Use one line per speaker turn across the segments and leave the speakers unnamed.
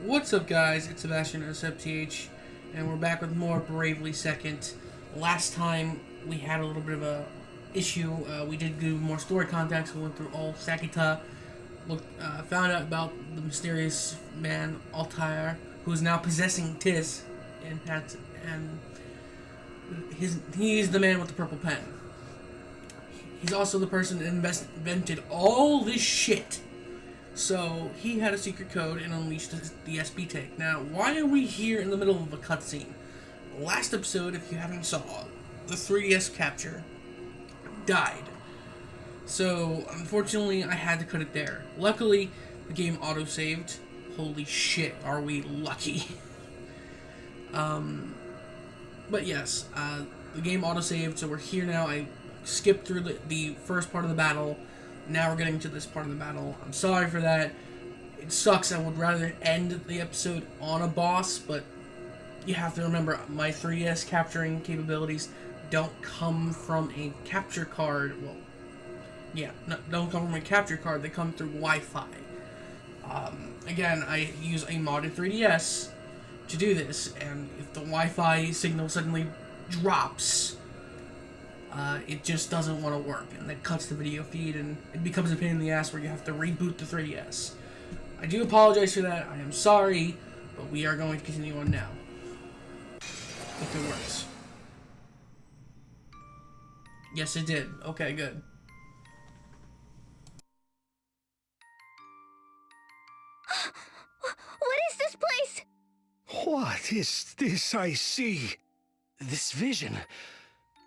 What's up, guys? It's Sebastian SFTH, and we're back with more Bravely Second. Last time we had a little bit of a issue. We did do more story context. We went through all Sakita, found out about the mysterious man Altair, who is now possessing Tis, and he's the man with the purple pen. He's also the person that invented all this shit. So, he had a secret code and unleashed the SB tank. Now, why are we here in the middle of a cutscene? Last episode, if you haven't saw, the 3DS capture died. So, unfortunately, I had to cut it there. Luckily, the game auto-saved. Holy shit, are we lucky. But yes, the game auto-saved, so we're here now. I skipped through the first part of the battle. Now we're getting to this part of the battle. I'm sorry for that. It sucks. I would rather end the episode on a boss, but you have to remember my 3DS capturing capabilities don't come from a capture card. Well, yeah, don't come from a capture card. They come through Wi-Fi. Again, I use a modded 3DS to do this, and if the Wi-Fi signal suddenly drops, it just doesn't want to work, and that cuts the video feed, and it becomes a pain in the ass where you have to reboot the 3DS. I do apologize for that. I am sorry, but we are going to continue on now. If it works. Yes, it did. Okay, good.
What is this place?
What is this I see? This vision?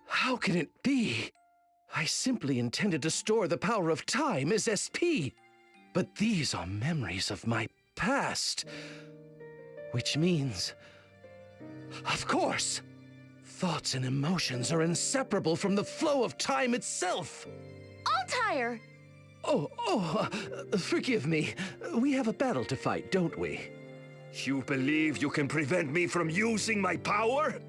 How can it be? I simply intended to store the power of time as SP. But these are memories of my past. Which means... Of course! Thoughts and emotions are inseparable from the flow of time itself.
Altair!
Forgive me. We have a battle to fight, don't we?
You believe you can prevent me from using my power?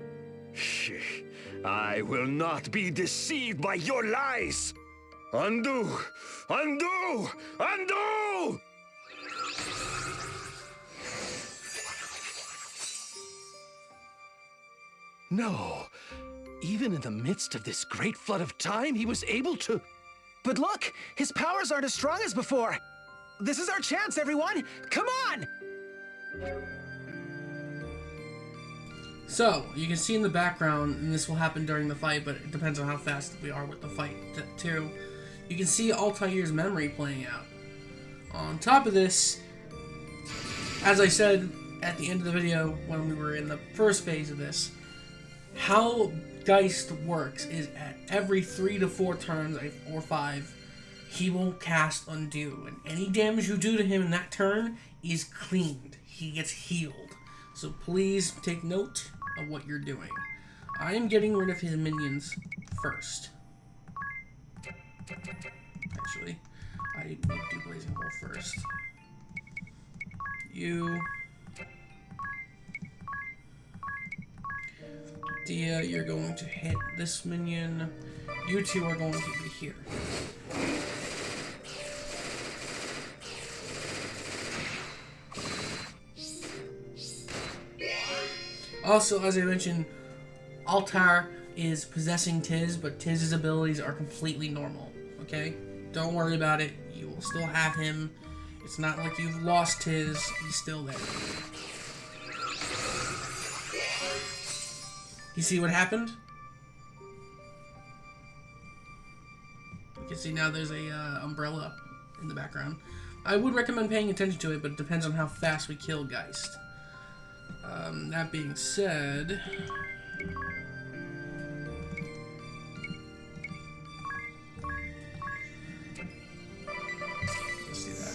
I will not be deceived by your lies! Undo! Undo! Undo!
No. Even in the midst of this great flood of time, he was able to...
But look! His powers aren't as strong as before! This is our chance, everyone! Come on!
So, you can see in the background, and this will happen during the fight, but it depends on how fast we are with the fight, too. You can see Altair's memory playing out. On top of this, as I said at the end of the video, when we were in the first phase of this, how Geist works is at every 3 to 4 turns, or 5, he will cast Undo, and any damage you do to him in that turn is cleaned. He gets healed. So please take note of what you're doing. I am getting rid of his minions first. Actually, I need to do Blazing Hole first. You... Dia, you're going to hit this minion. You two are going to be here. Also, as I mentioned, Altair is possessing Tiz, but Tiz's abilities are completely normal, okay? Don't worry about it. You will still have him. It's not like you've lost Tiz. He's still there. You see what happened? You can see now there's a umbrella in the background. I would recommend paying attention to it, but it depends on how fast we kill Geist. That being said... Let's do that.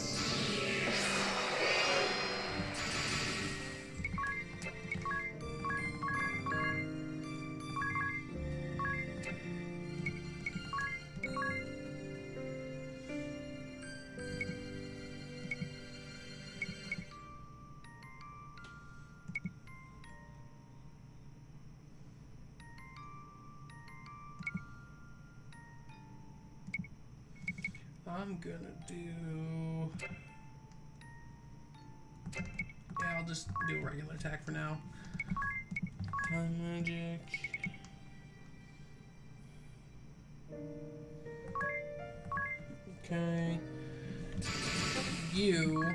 I'm gonna do Yeah, I'll just do a regular attack for now. Time magic. Okay. You.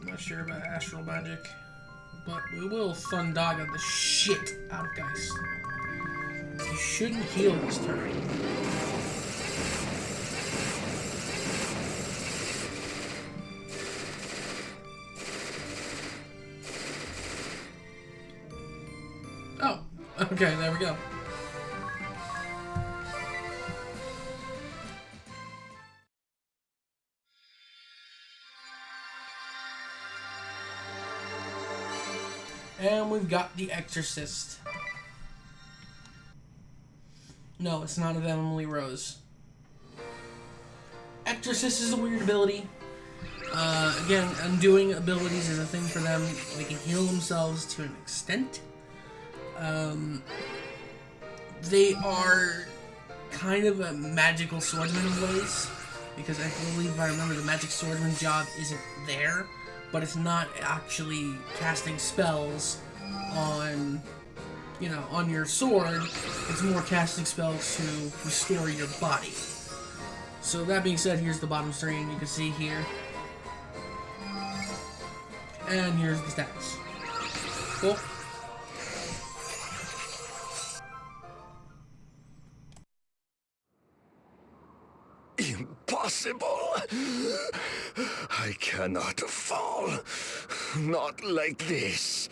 Not sure about astral magic, but we will Thundaga the shit out of Geist. You shouldn't heal this turn. Oh, okay, there we go. And we've got the Exorcist. No, it's not of Emily Rose. Exorcist is a weird ability. Again, undoing abilities is a thing for them. They can heal themselves to an extent. They are kind of a magical swordsman in ways, because I believe, if I remember, the magic swordsman job isn't there. But it's not actually casting spells on, you know, on your sword. It's more casting spells to restore your body. So that being said, here's the bottom screen you can see here. And here's the stats. Cool.
Impossible! I cannot fall. Not like this.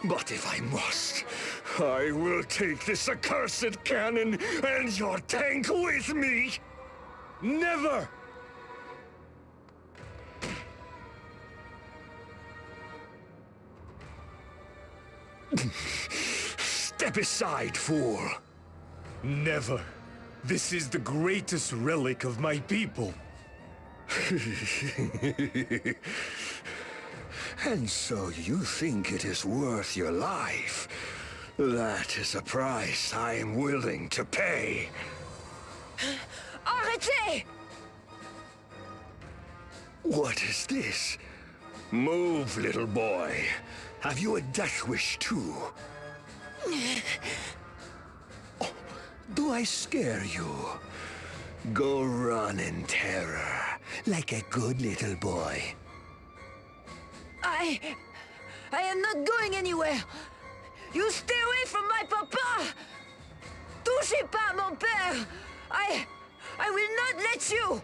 But if I must, I will take this accursed cannon and your tank with me! Never! Step aside, fool!
Never. This is the greatest relic of my people.
And so you think it is worth your life? That is a price I am willing to pay.
Arrêtez!
What is this? Move, little boy. Have you a death wish too? Oh, do I scare you? Go run in terror, like a good little boy.
I am not going anywhere. You stay away from my papa. Touchez pas mon père. I will not let you.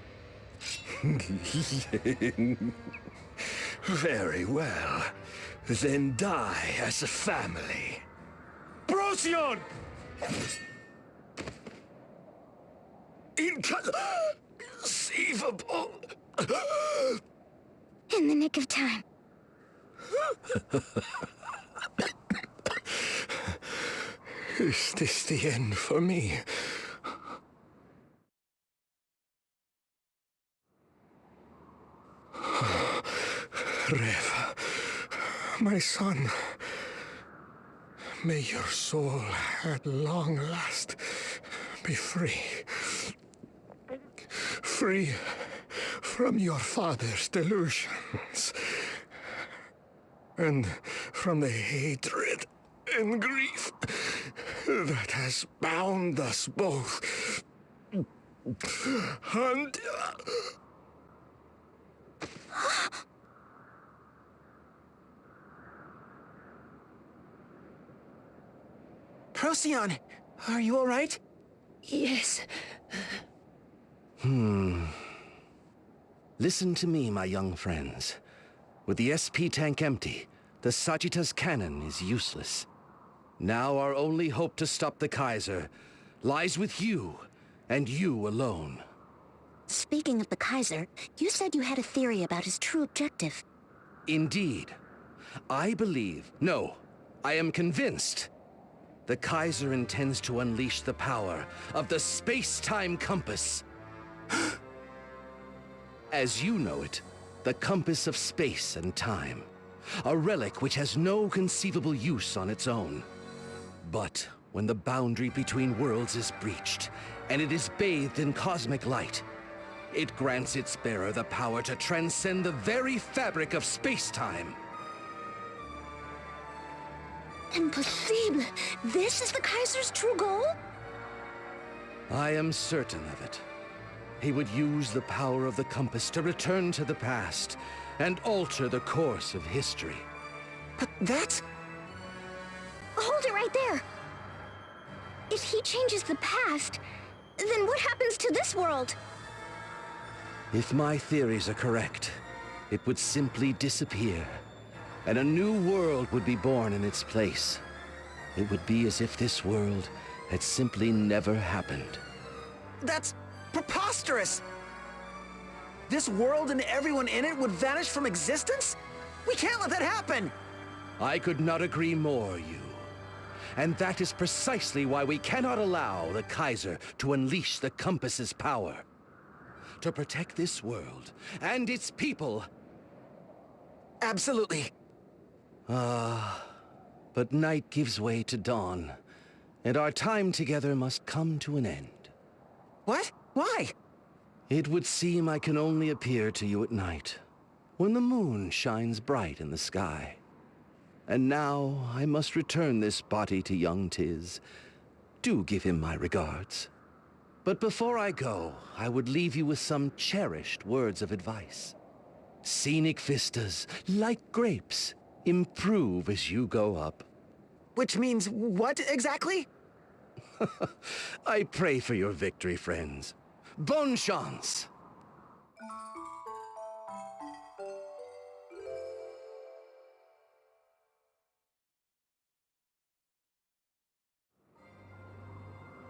Very well. Then die as a family.
Procyon!
Inconceivable!
In the nick of time.
Is this the end for me? Rev, my son, may your soul at long last be free. Free from your father's delusions. And from the hatred and grief that has bound us both. And...
Procyon, are you all right?
Yes.
Listen to me, my young friends. With the SP tank empty, the Sagitta's cannon is useless. Now our only hope to stop the Kaiser lies with you, and you alone.
Speaking of the Kaiser, you said you had a theory about his true objective.
Indeed. I believe, no, I am convinced, the Kaiser intends to unleash the power of the space-time compass. As you know it, the compass of space and time. A relic which has no conceivable use on its own. But when the boundary between worlds is breached, and it is bathed in cosmic light, it grants its bearer the power to transcend the very fabric of space-time.
Impossible! This is the Kaiser's true goal?
I am certain of it. He would use the power of the compass to return to the past and alter the course of history.
But that's...
Hold it right there! If he changes the past, then what happens to this world?
If my theories are correct, it would simply disappear, and a new world would be born in its place. It would be as if this world had simply never happened.
that's preposterous! This world and everyone in it would vanish from existence? We can't let that happen!
I could not agree more, you. And that is precisely why we cannot allow the Kaiser to unleash the compass's power. To protect this world and its people.
Absolutely.
But night gives way to dawn, and our time together must come to an end.
What? Why?
It would seem I can only appear to you at night, when the moon shines bright in the sky. And now I must return this body to young Tiz. Do give him my regards. But before I go, I would leave you with some cherished words of advice. Scenic vistas, like grapes, improve as you go up.
Which means what exactly?
I pray for your victory, friends. Bonne chance!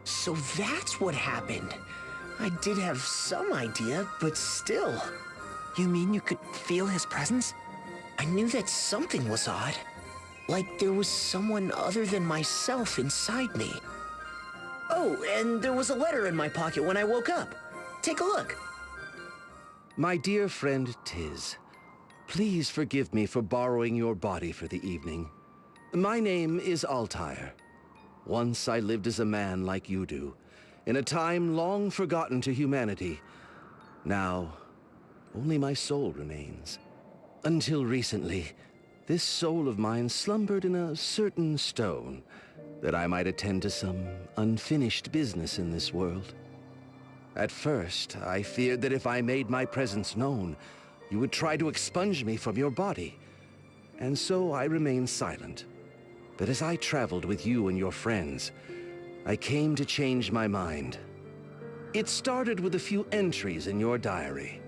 So that's what happened. I did have some idea, but still. You mean you could feel his presence? I knew that something was odd. Like there was someone other than myself inside me. Oh, and there was a letter in my pocket when I woke up. Take a look.
My dear friend Tiz, please forgive me for borrowing your body for the evening. My name is Altair. Once I lived as a man like you do, in a time long forgotten to humanity. Now, only my soul remains. Until recently, this soul of mine slumbered in a certain stone, that I might attend to some unfinished business in this world. At first, I feared that if I made my presence known, you would try to expunge me from your body. And so I remained silent. But as I traveled with you and your friends, I came to change my mind. It started with a few entries in your diary.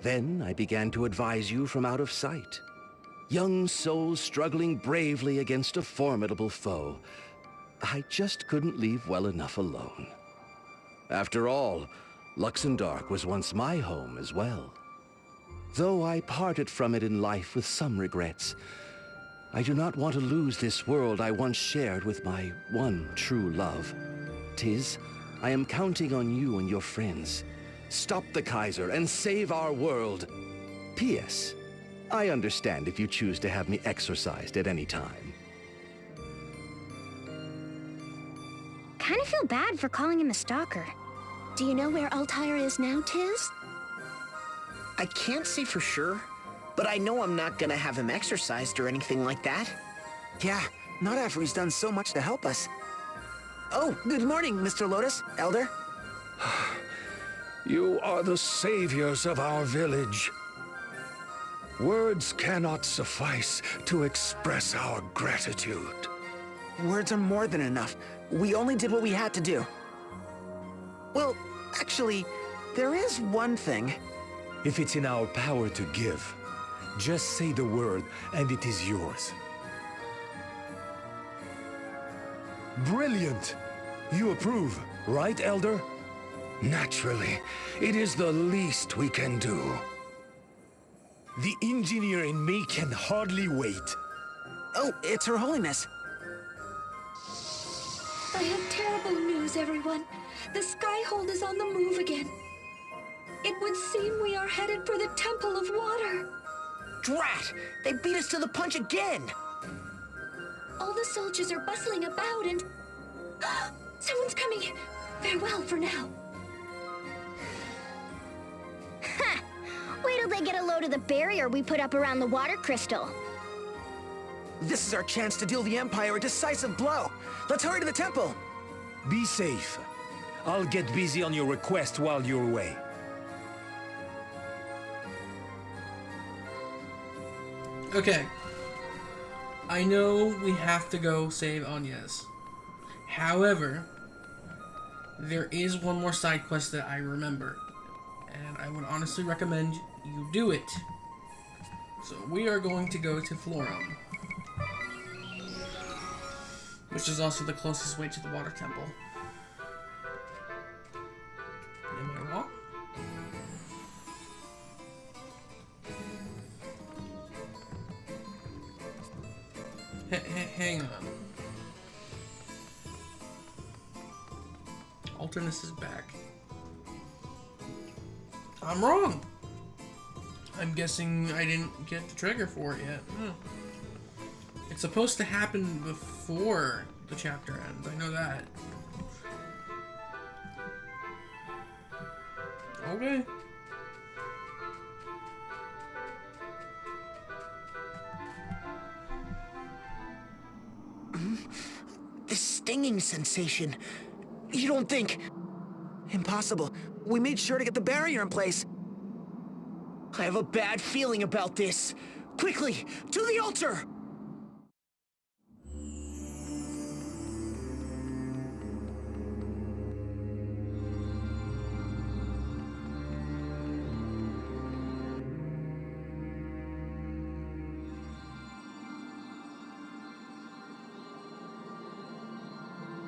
Then I began to advise you from out of sight. Young souls struggling bravely against a formidable foe. I just couldn't leave well enough alone. After all, Luxembourg was once my home as well. Though I parted from it in life with some regrets, I do not want to lose this world I once shared with my one true love. Tiz, I am counting on you and your friends. Stop the Kaiser and save our world. P.S. I understand if you choose to have me exorcised at any time.
Kinda feel bad for calling him a stalker. Do you know where Altair is now, Tiz?
I can't say for sure, but I know I'm not gonna have him exorcised or anything like that. Yeah, not after he's done so much to help us. Oh, good morning, Mr. Lotus, Elder.
You are the saviors of our village. Words cannot suffice to express our gratitude.
Words are more than enough. We only did what we had to do. Well, actually, there is one thing.
If it's in our power to give, just say the word and it is yours. Brilliant! You approve, right, Elder?
Naturally, it is the least we can do.
The engineer in me can hardly wait.
Oh, it's Her Holiness.
I have terrible news, everyone. The Skyhold is on the move again. It would seem we are headed for the Temple of Water.
Drat! They beat us to the punch again!
All the soldiers are bustling about and... Someone's coming! Farewell for now.
Ha! Wait till they get a load of the barrier we put up around the water crystal.
This is our chance to deal the Empire a decisive blow. Let's hurry to the temple.
Be safe. I'll get busy on your request while you're away.
Okay. I know we have to go save Agnes. However, there is one more side quest that I remember, and I would honestly recommend you do it. So we are going to go to Florum, which is also the closest way to the water temple. Am I wrong? Hang on. Alternus is back. I'm wrong. I'm guessing I didn't get the trigger for it yet. It's supposed to happen before the chapter ends. I know that. Okay.
This stinging sensation. You don't think... Impossible. We made sure to get the barrier in place. I have a bad feeling about this. Quickly, to the altar!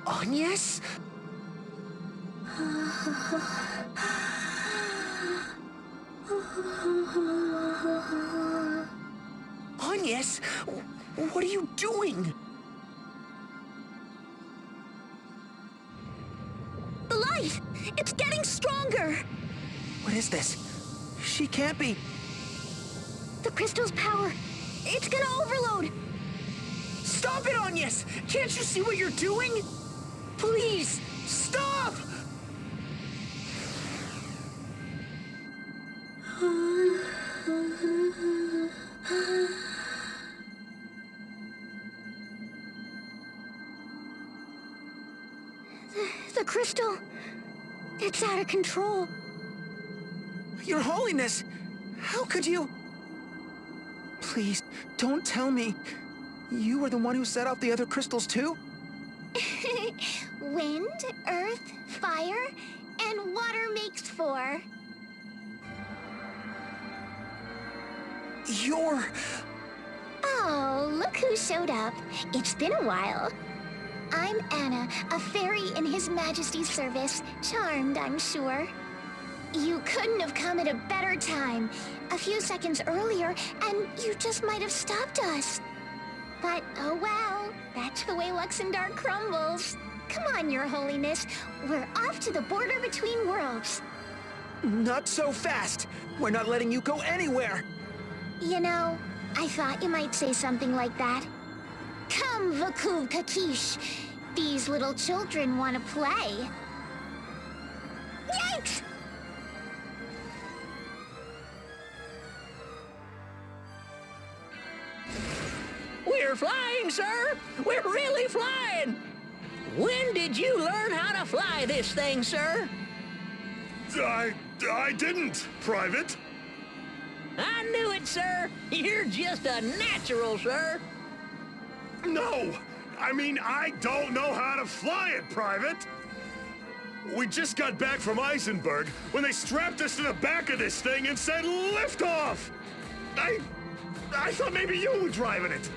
Agnes? Agnes? What are you doing?
The light! It's getting stronger!
What is this? She can't be...
The crystal's power, it's gonna overload!
Stop it, Agnes! Can't you see what you're doing? Please, stop!
The crystal, it's out of control.
Your Holiness! How could you... Please, don't tell me. You were the one who set off the other crystals too?
Wind, earth, fire, and water makes four.
You're...
Oh, look who showed up. It's been a while. I'm Anna, a fairy in His Majesty's service. Charmed, I'm sure. You couldn't have come at a better time. A few seconds earlier, and you just might have stopped us. But, oh well, that's the way Luxendar crumbles. Come on, Your Holiness. We're off to the border between worlds.
Not so fast! We're not letting you go anywhere!
You know, I thought you might say something like that. Come, Vakuv Kakish. These little children want to play. Yikes!
We're flying, sir! We're really flying! When did you learn how to fly this thing, sir?
I didn't, Private.
I knew it, sir! You're just a natural, sir!
No! I mean, I don't know how to fly it, Private! We just got back from Eisenberg when they strapped us to the back of this thing and said lift off! I thought maybe you were driving it!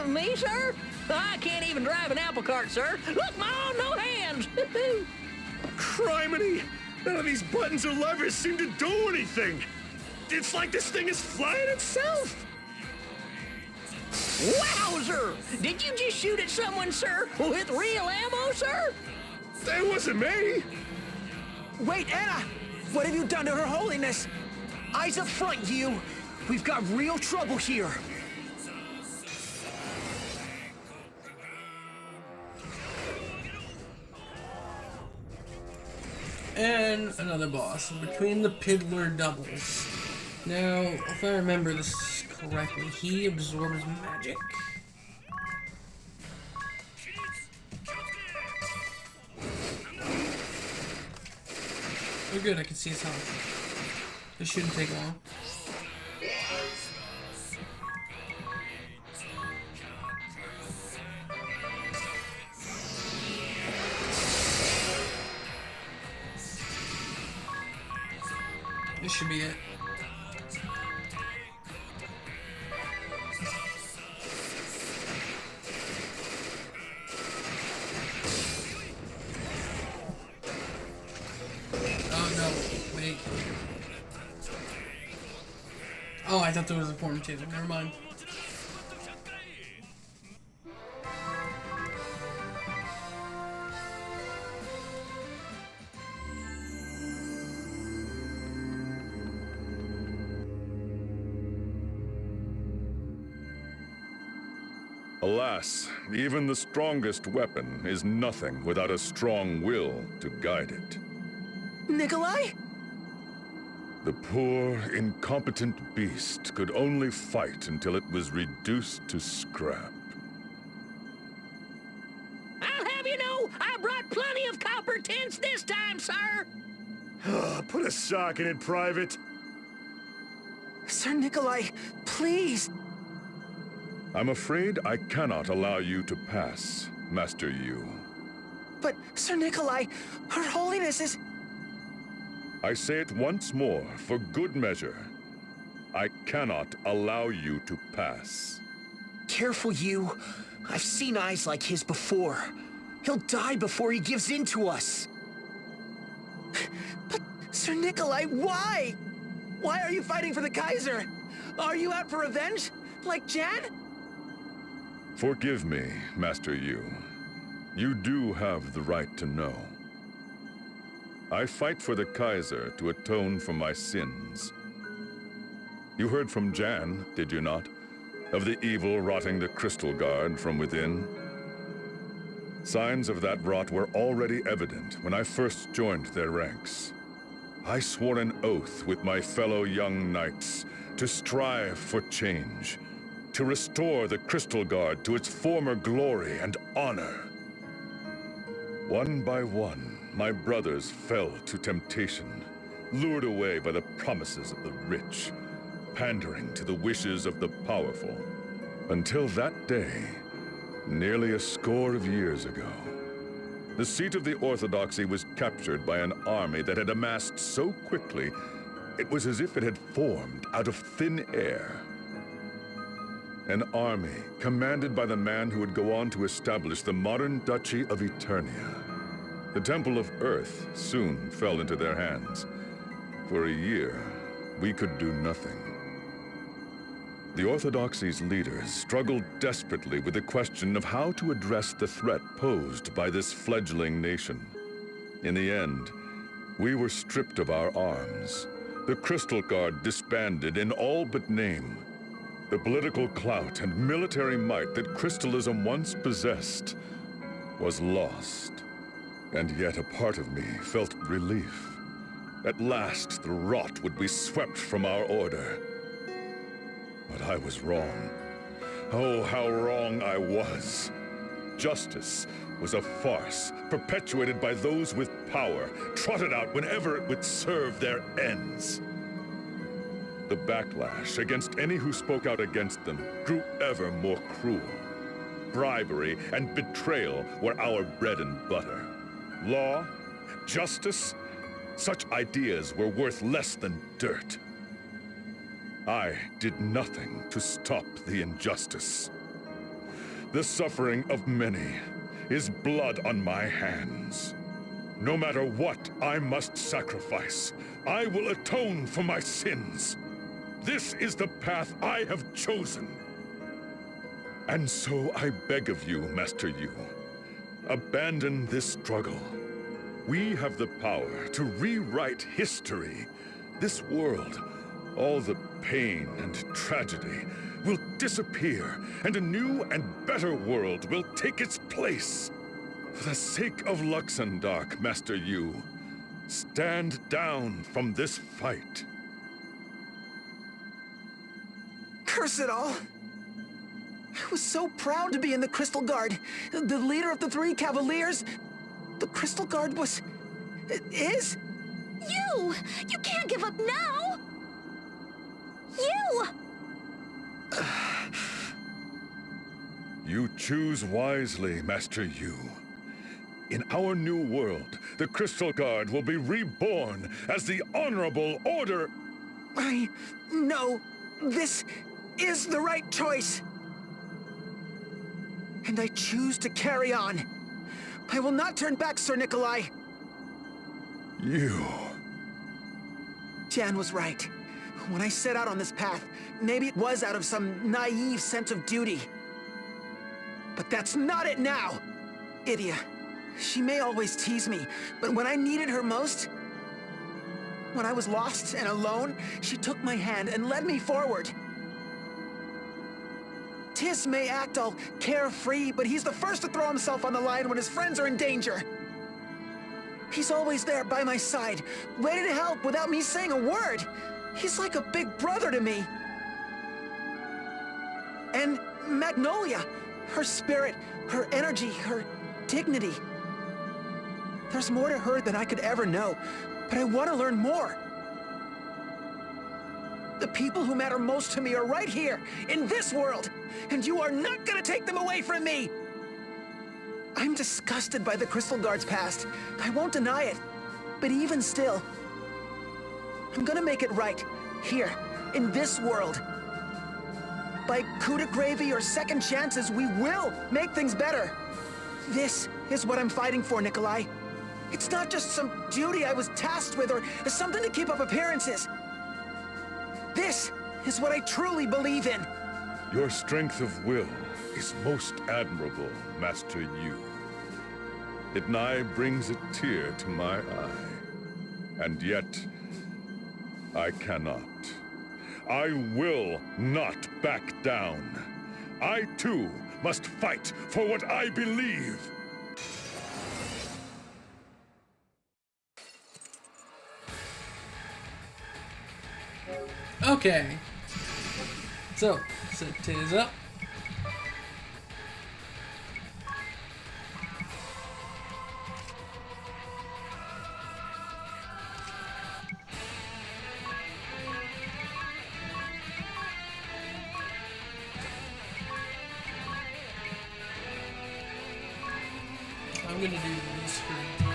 Me, sir? I can't even drive an apple cart, sir. Look, Mom, no hands.
Criminy! None of these buttons or levers seem to do anything. It's like this thing is flying itself.
Wowzer! Did you just shoot at someone, sir? With real ammo, sir?
That wasn't me.
Wait, Anna! What have you done to Her Holiness? Eyes up front, you! We've got real trouble here.
And another boss, Between the Piddler Doubles. Now, if I remember this correctly, he absorbs magic. Oh good, I can see his health. This shouldn't take long. This should be it. Oh no, wait. Oh, I thought there was a form too. Never mind.
Alas, even the strongest weapon is nothing without a strong will to guide it.
Nikolai?
The poor, incompetent beast could only fight until it was reduced to scrap.
I'll have you know, I brought plenty of copper tents this time, sir.
Put a sock in it, Private.
Sir Nikolai, please!
I'm afraid I cannot allow you to pass, Master Yu.
But, Sir Nikolai, Her Holiness is...
I say it once more, for good measure. I cannot allow you to pass.
Careful, you. I've seen eyes like his before. He'll die before he gives in to us. But, Sir Nikolai, why? Why are you fighting for the Kaiser? Are you out for revenge? Like Jan?
Forgive me, Master Yu. You do have the right to know. I fight for the Kaiser to atone for my sins. You heard from Jan, did you not? Of the evil rotting the Crystal Guard from within? Signs of that rot were already evident when I first joined their ranks. I swore an oath with my fellow young knights to strive for change, to restore the Crystal Guard to its former glory and honor. One by one, my brothers fell to temptation, lured away by the promises of the rich, pandering to the wishes of the powerful. Until that day, nearly a score of years ago, the seat of the Orthodoxy was captured by an army that had amassed so quickly, it was as if it had formed out of thin air. An army commanded by the man who would go on to establish the modern Duchy of Eternia. The Temple of Earth soon fell into their hands. For a year, we could do nothing. The Orthodoxy's leaders struggled desperately with the question of how to address the threat posed by this fledgling nation. In the end, we were stripped of our arms. The Crystal Guard disbanded in all but name. The political clout and military might that Crystalism once possessed was lost. And yet a part of me felt relief. At last, the rot would be swept from our order. But I was wrong. Oh, how wrong I was. Justice was a farce, perpetuated by those with power, trotted out whenever it would serve their ends. The backlash against any who spoke out against them grew ever more cruel. Bribery and betrayal were our bread and butter. Law, justice, such ideas were worth less than dirt. I did nothing to stop the injustice. The suffering of many is blood on my hands. No matter what I must sacrifice, I will atone for my sins. This is the path I have chosen. And so I beg of you, Master Yu, abandon this struggle. We have the power to rewrite history. This world, all the pain and tragedy, will disappear, and a new and better world will take its place. For the sake of Luxembourg, Master Yu, stand down from this fight.
Curse it all! I was so proud to be in the Crystal Guard. The leader of the 3 Cavaliers. The Crystal Guard was... is?
You! You can't give up now! You!
You choose wisely, Master Yu. In our new world, the Crystal Guard will be reborn as the Honorable Order.
I know this is the right choice. And I choose to carry on. I will not turn back, Sir Nikolai.
You...
Jan was right. When I set out on this path, maybe it was out of some naive sense of duty. But that's not it now! Idia, she may always tease me, but when I needed her most, when I was lost and alone, she took my hand and led me forward. Tis may act all carefree, but he's the first to throw himself on the line when his friends are in danger. He's always there by my side, ready to help without me saying a word. He's like a big brother to me. And Magnolia, her spirit, her energy, her dignity. There's more to her than I could ever know, but I want to learn more. The people who matter most to me are right here, in this world, and you are not gonna take them away from me! I'm disgusted by the Crystal Guard's past. I won't deny it. But even still, I'm gonna make it right, here, in this world. By coup de grace or second chances, we will make things better. This is what I'm fighting for, Nikolai. It's not just some duty I was tasked with or something to keep up appearances. This is what I truly believe in.
Your strength of will is most admirable, Master Yu. It nigh brings a tear to my eye. And yet, I cannot. I will not back down. I, too, must fight for what I believe.
Okay. So, set Tiz up. I'm gonna do this for Dina.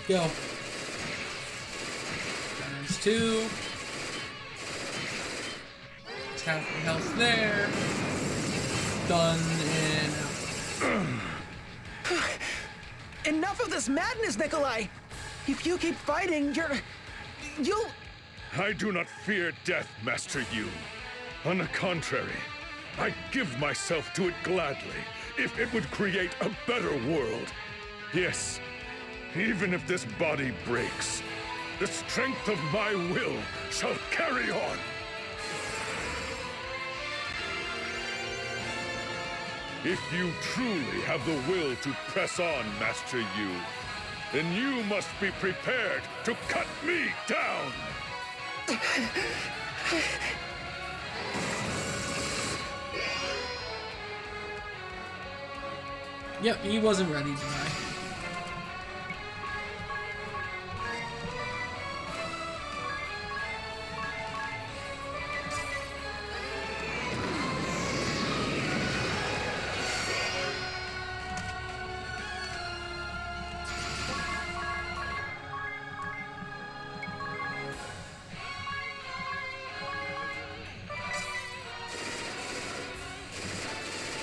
Go. Times 2. It's half the health there. Done and out.
Enough of this madness, Nikolai! If you keep fighting, you'll...
I do not fear death, Master Yu. On the contrary, I give myself to it gladly, if it would create a better world. Yes,
Even if this body breaks, the strength of my will shall carry on. If you truly have the will to press on, Master Yu, then you must be prepared to cut me down!
Yep, he wasn't ready to die.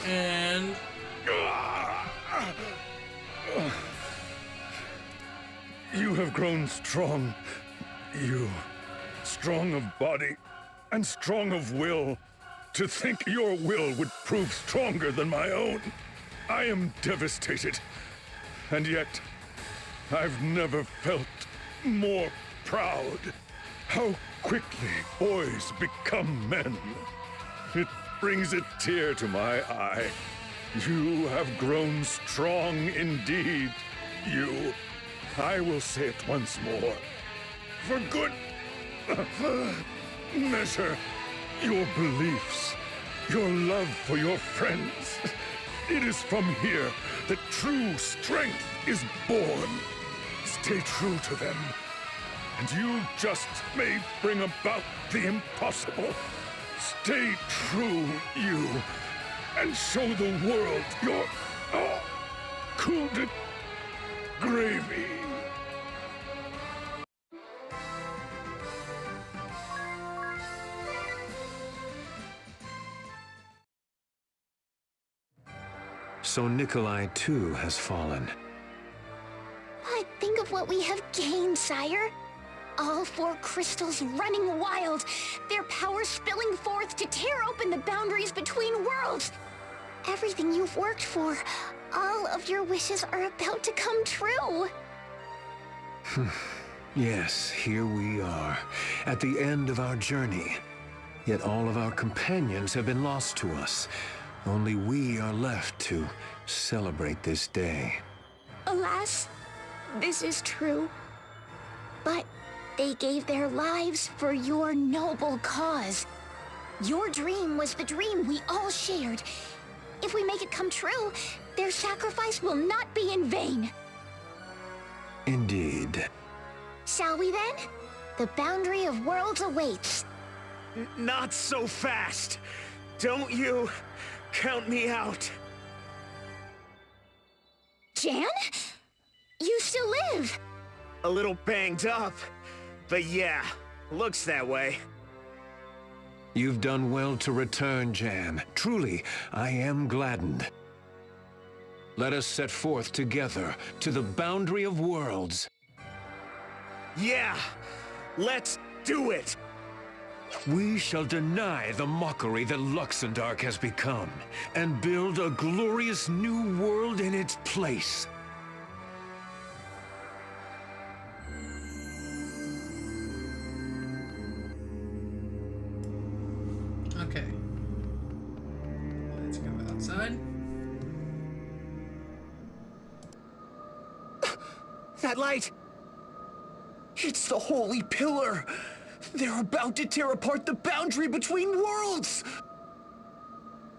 And
You have grown strong. You, strong of body and strong of will. To think your will would prove stronger than my own. I am devastated. And yet, I've never felt more proud. How quickly boys become men. It brings a tear to my eye. You have grown strong indeed. You. I will say it once more. For good measure, your beliefs, your love for your friends. It is from here that true strength is born. Stay true to them, and you just may bring about the impossible. Stay true, you, and show the world your coup de gravy.
So Nikolai too has fallen.
But think of what we have gained, sire. All 4 crystals running wild, their power spilling forth to tear open the boundaries between worlds. Everything you've worked for, all of your wishes are about to come true.
Yes, here we are, at the end of our journey. Yet all of our companions have been lost to us. Only we are left to celebrate this day.
Alas, this is true. But they gave their lives for your noble cause. Your dream was the dream we all shared. If we make it come true, their sacrifice will not be in vain.
Indeed.
Shall we then? The boundary of worlds awaits.
Not so fast. Don't you count me out.
Jan? You still live?
A little banged up, but yeah, looks that way.
You've done well to return, Jan. Truly, I am gladdened. Let us set forth together to the boundary of worlds.
Yeah, let's do it!
We shall deny the mockery that Luxembourg has become, and build a glorious new world in its place.
okay. Let's go outside.
That light! It's the Holy Pillar! They're about to tear apart the boundary between worlds!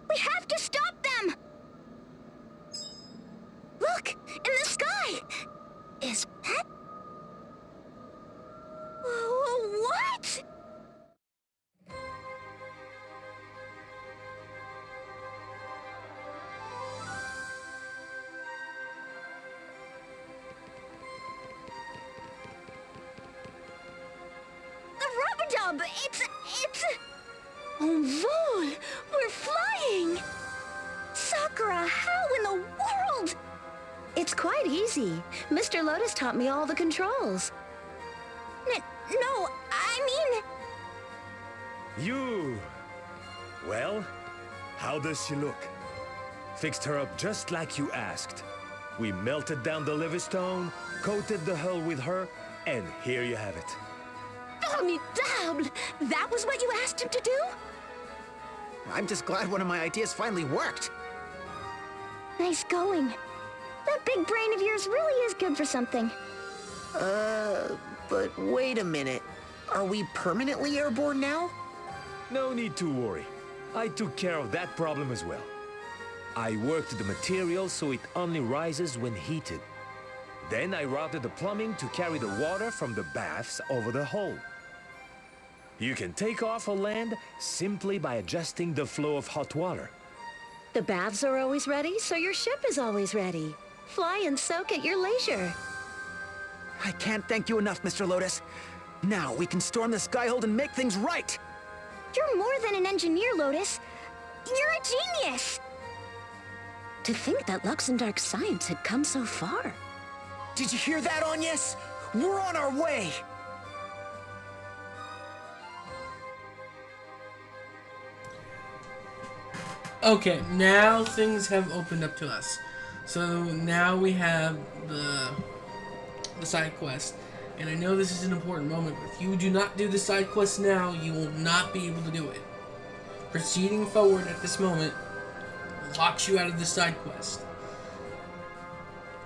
We have to stop them! Look! In the sky! Is that... What? Rub-a-dub! It's... Oh, Vol! We're flying! Sakura, how in the world? It's quite easy. Mr. Lotus taught me all the controls. No, I mean...
You! Well, how does she look? Fixed her up just like you asked.
We melted down the Livingstone, coated the hull with her, and here you have it.
Formidable! That was what you asked him to do?
I'm just glad one of my ideas finally worked.
Nice going. That big brain of yours really is good for something.
But wait a minute. Are we permanently airborne now?
No need to worry. I took care of that problem as well. I worked the material so it only rises when heated. Then I routed the plumbing to carry the water from the baths over the hull. You can take off or land simply by adjusting the flow of hot water.
The baths are always ready, so your ship is always ready. Fly and soak at your leisure.
I can't thank you enough, Mr. Lotus. Now we can storm the Skyhold and make things right!
You're more than an engineer, Lotus. You're a genius!
To think that Luxembourg science had come so far.
Did you hear that, Agnes? We're on our way!
Okay, now things have opened up to us. So now we have the side quest. And I know this is an important moment, but if you do not do the side quest now, you will not be able to do it. Proceeding forward at this moment locks you out of the side quest.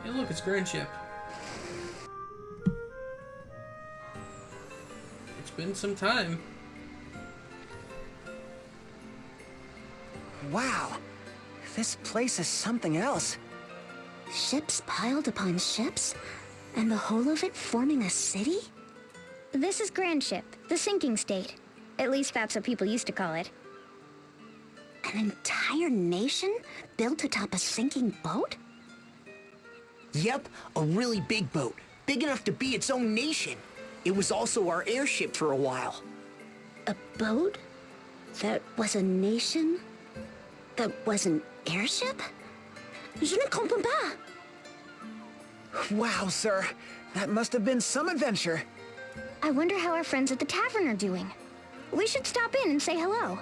Hey look, it's Grandship. It's been some time.
Wow, this place is something else.
Ships piled upon ships? And the whole of it forming a city? This is Grandship, the sinking state. At least that's what people used to call it. An entire nation built atop a sinking boat?
Yep, a really big boat. Big enough to be its own nation. It was also our airship for a while.
A boat? That was a nation? That was an airship? Je ne comprends pas.
Wow, sir. That must have been some adventure.
I wonder how our friends at the tavern are doing. We should stop in and say hello.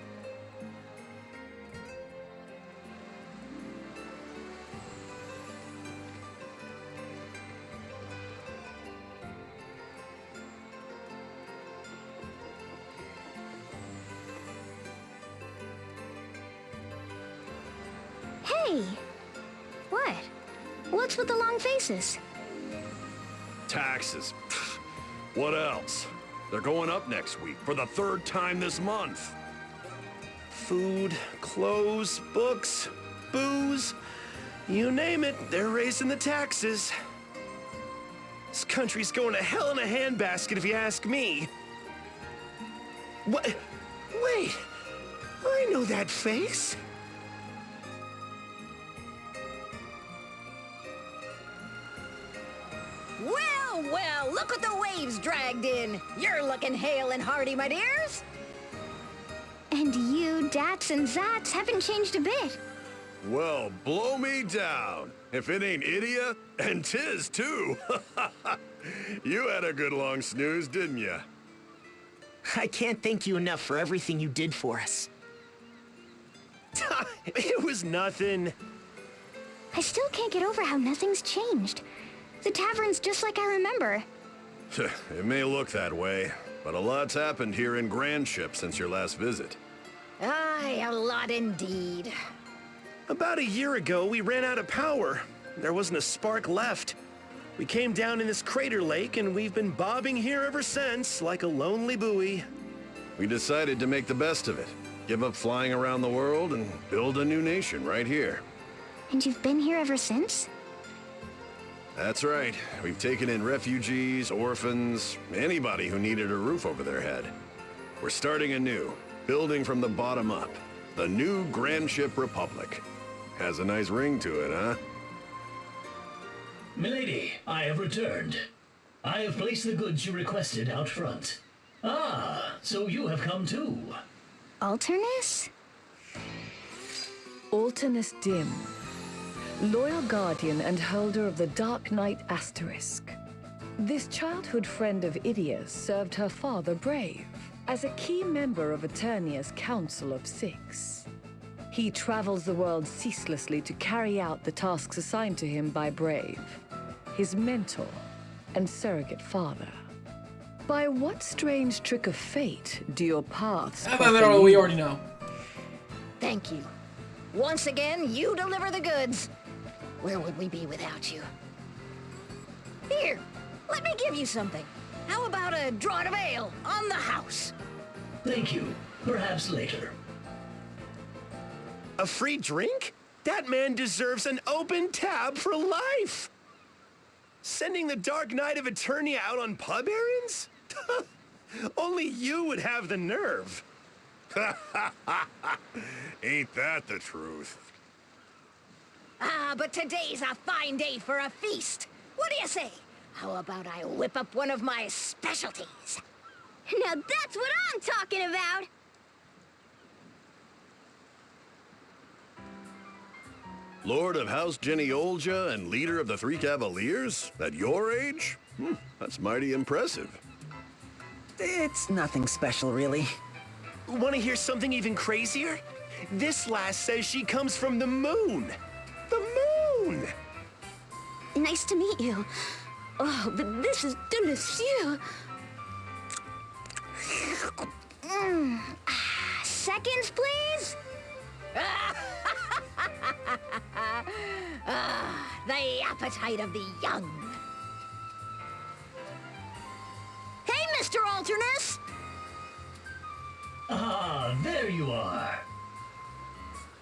Hey! What? What's with the long faces?
Taxes. Pfft. What else? They're going up next week for the 3rd time this month. Food, clothes, books, booze, you name it, they're raising the taxes. This country's going to hell in a handbasket if you ask me. What? Wait, I know that face.
Well, well, look what the waves dragged in. You're looking hale and hearty, my dears.
And you, Dats and Zats, haven't changed a bit.
Well, blow me down. If it ain't Idia, and 'tis too. You had a good long snooze, didn't you?
I can't thank you enough for everything you did for us.
It was nothing.
I still can't get over how nothing's changed. The tavern's just like I remember.
It may look that way, but a lot's happened here in Grandship since your last visit.
Aye, a lot indeed.
About a year ago, we ran out of power. There wasn't a spark left. We came down in this crater lake, and we've been bobbing here ever since, like a lonely buoy.
We decided to make the best of it. Give up flying around the world and build a new nation right here.
And you've been here ever since?
That's right. We've taken in refugees, orphans, anybody who needed a roof over their head. We're starting anew, building from the bottom up. The new Grandship Republic. Has a nice ring to it, huh?
Milady, I have returned. I have placed the goods you requested out front. Ah, so you have come too.
Alternus?
Alternus Dim, loyal guardian and holder of the Dark Knight Asterisk. This childhood friend of Idia's served her father Brave as a key member of Eternia's Council of Six. He travels the world ceaselessly to carry out the tasks assigned to him by Brave, his mentor and surrogate father. By what strange trick of fate do your paths cross?
We already know.
Thank you. Once again, you deliver the goods. Where would we be without you? Here, let me give you something. How about a draught of ale on the house?
Thank you. Perhaps later.
A free drink? That man deserves an open tab for life. Sending the Dark Knight of Eternia out on pub errands? Only you would have the nerve.
Ain't that the truth?
Ah, but today's a fine day for a feast. What do you say? How about I whip up one of my specialties?
Now that's what I'm talking about!
Lord of House Jenny Olja and leader of the Three Cavaliers? At your age? That's mighty impressive.
It's nothing special, really.
Want to hear something even crazier? This lass says she comes from the moon. The moon!
Nice to meet you. Oh, but this is delicious. Seconds, please?
The appetite of the young. Hey, Mr. Alternus!
Ah, there you are.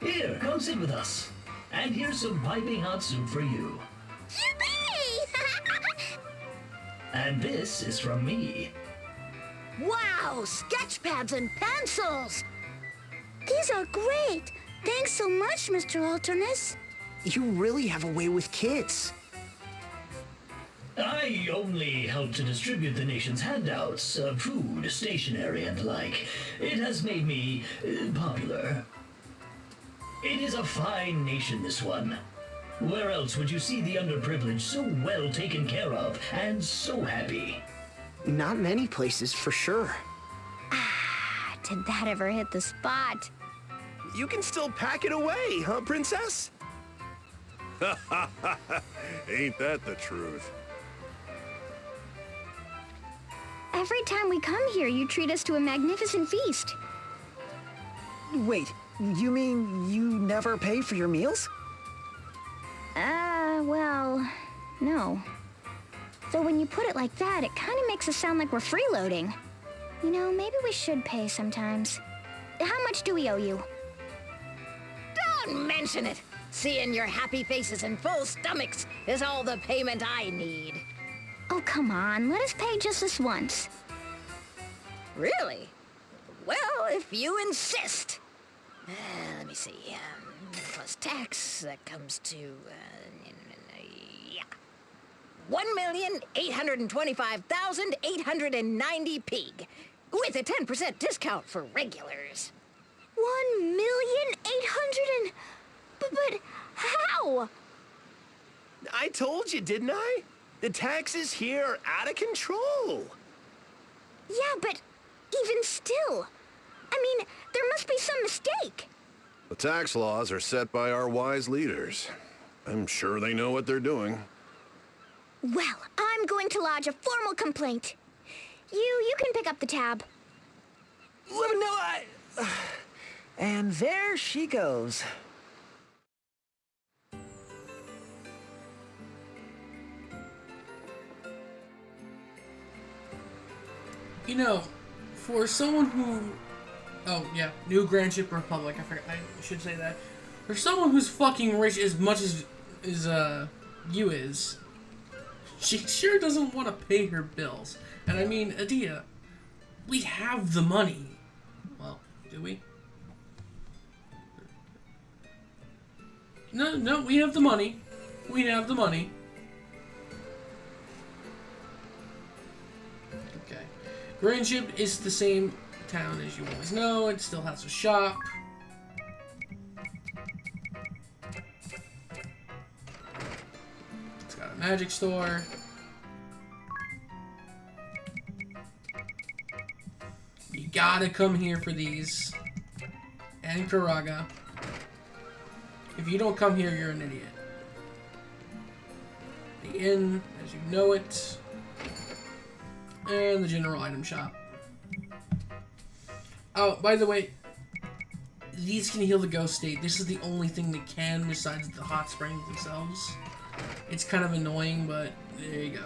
Here, come sit with us. And here's some piping hot soup for you.
Yippee!
And this is from me.
Wow, sketch pads and pencils!
These are great. Thanks so much, Mr. Alternus.
You really have a way with kids.
I only help to distribute the nation's handouts, food, stationery, and the like. It has made me popular. It is a fine nation, this one. Where else would you see the underprivileged so well taken care of and so happy?
Not many places, for sure.
Did that ever hit the spot?
You can still pack it away, huh, Princess?
Ain't that the truth?
Every time we come here, you treat us to a magnificent feast.
Wait, you mean you never pay for your meals?
Well, no. Though when you put it like that, it kind of makes us sound like we're freeloading. You know, maybe we should pay sometimes. How much do we owe you?
Don't mention it! Seeing your happy faces and full stomachs is all the payment I need.
Oh, come on. Let us pay just this once.
Really? Well, if you insist. Let me see. Plus tax, that comes to, yeah. 1,825,890 pig, with a 10% discount for regulars.
1,800,000 But how?
I told you, didn't I? The taxes here are out of control.
Yeah, but even still. I mean, there must be some mistake.
The tax laws are set by our wise leaders. I'm sure they know what they're doing.
Well, I'm going to lodge a formal complaint. You can pick up the tab.
Let me know And there she goes.
You know, for someone who... Oh, yeah, New Grandship Republic, I should say that. For someone who's fucking rich as much as you is, she sure doesn't want to pay her bills. And I mean, Adia, we have the money. Well, do we? No, we have the money. We have the money. Okay. Grandship is the same town as you always know. It still has a shop. It's got a magic store. You gotta come here for these. And Karaga. If you don't come here, you're an idiot. The inn, as you know it. And the general item shop. Oh, by the way, these can heal the ghost state. This is the only thing that can, besides the hot springs themselves. It's kind of annoying, but there you go.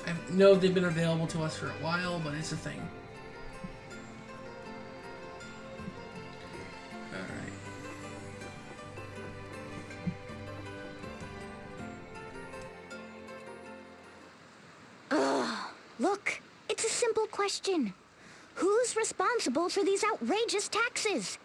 I know they've been available to us for a while, but it's a thing. Alright.
Ugh. Look, it's a simple question. Who's responsible for these outrageous taxes?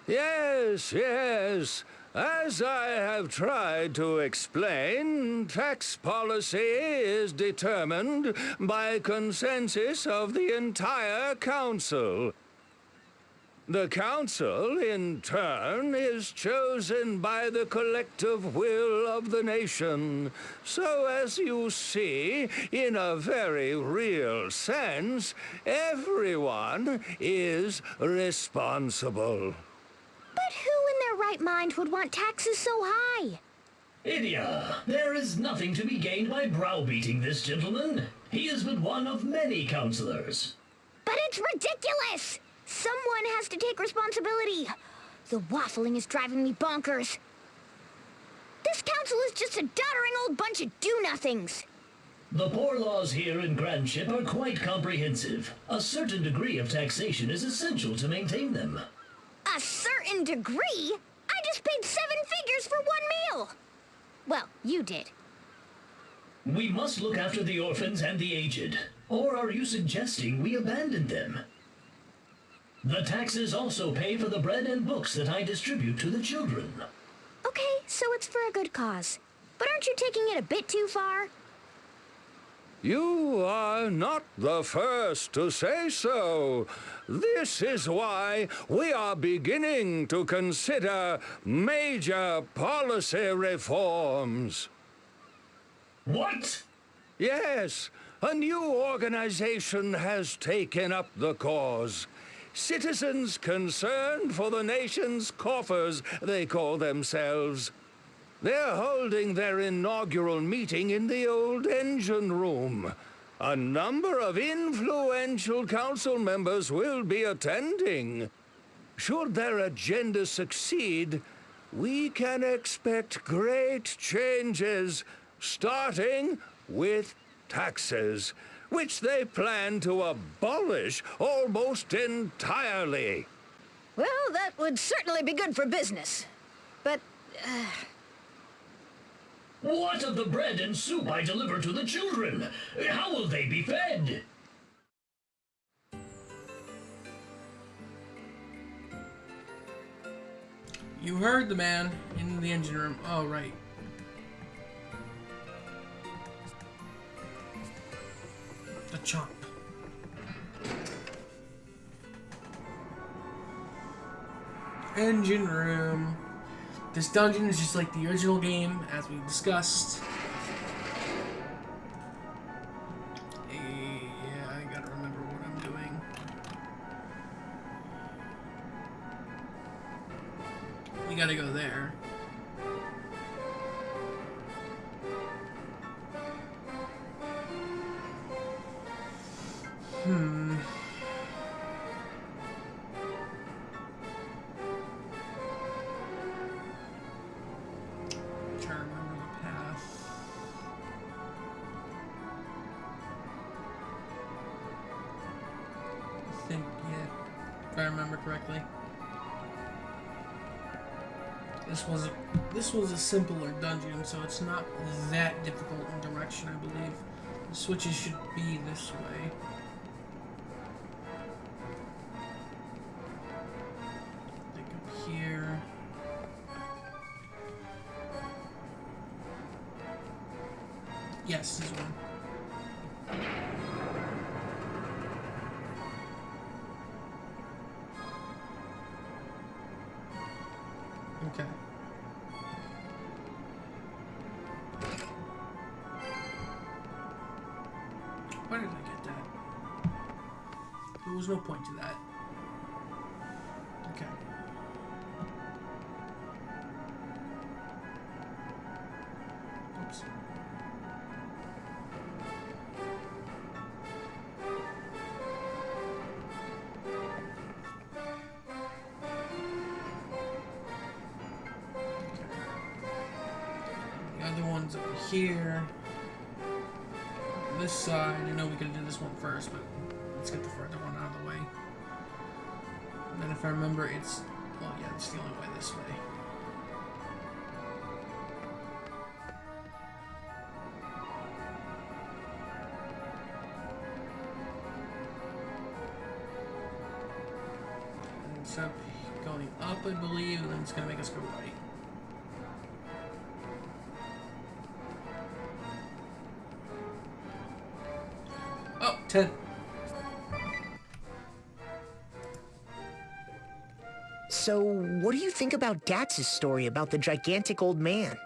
Yes, yes. As I have tried to explain, tax policy is determined by consensus of the entire council. The council, in turn, is chosen by the collective will of the nation. So, as you see, in a very real sense, everyone is responsible.
But who in their right mind would want taxes so high?
Idia, there is nothing to be gained by browbeating this gentleman. He is but one of many counselors.
But it's ridiculous! Someone has to take responsibility. The waffling is driving me bonkers. This council is just a doddering old bunch of do-nothings.
The poor laws here in Grandship are quite comprehensive. A certain degree of taxation is essential to maintain them.
A certain degree? I just paid 7 figures for 1 meal. Well, you did.
We must look after the orphans and the aged. Or are you suggesting we abandon them? The taxes also pay for the bread and books that I distribute to the children.
Okay, so it's for a good cause. But aren't you taking it a bit too far?
You are not the first to say so. This is why we are beginning to consider major policy reforms.
What?
Yes, a new organization has taken up the cause. Citizens concerned for the nation's coffers, they call themselves. They're holding their inaugural meeting in the old engine room. A number of influential council members will be attending. Should their agenda succeed, we can expect great changes, starting with taxes, which they plan to abolish almost entirely.
Well, that would certainly be good for business. But,
What of the bread and soup I deliver to the children? How will they be fed?
You heard the man in the engine room. Oh, right. The chomp. Engine room. This dungeon is just like the original game, as we discussed. Yeah, I gotta remember what I'm doing. We gotta go there. Trying to remember the path. I think, yeah, if I remember correctly. This was a simpler dungeon, so it's not that difficult in direction, I believe. The switches should be this way. I think up here. Yes, this one. Okay. Why did I get that? There was no point to that. Okay. one's over here. This side, I know we could do this one first, but let's get the further one out of the way. And then if I remember, it's, well, yeah, it's the only way this way. And it's up, going up, I believe, and then it's going to make us go right. Oh, 10.
So, what do you think about Datz's story about the gigantic old man?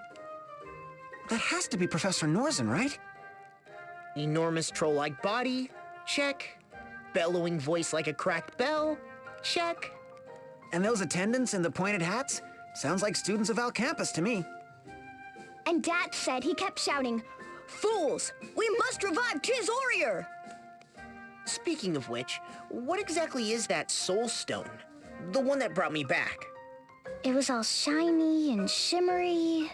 That has to be Professor Norzen, right?
Enormous troll-like body? Check. Bellowing voice like a cracked bell? Check.
And those attendants in the pointed hats? Sounds like students of Al Campus to me.
And Dad said he kept shouting, "Fools! We must revive Tizorier!"
Speaking of which, what exactly is that soul stone? The one that brought me back.
It was all shiny and shimmery.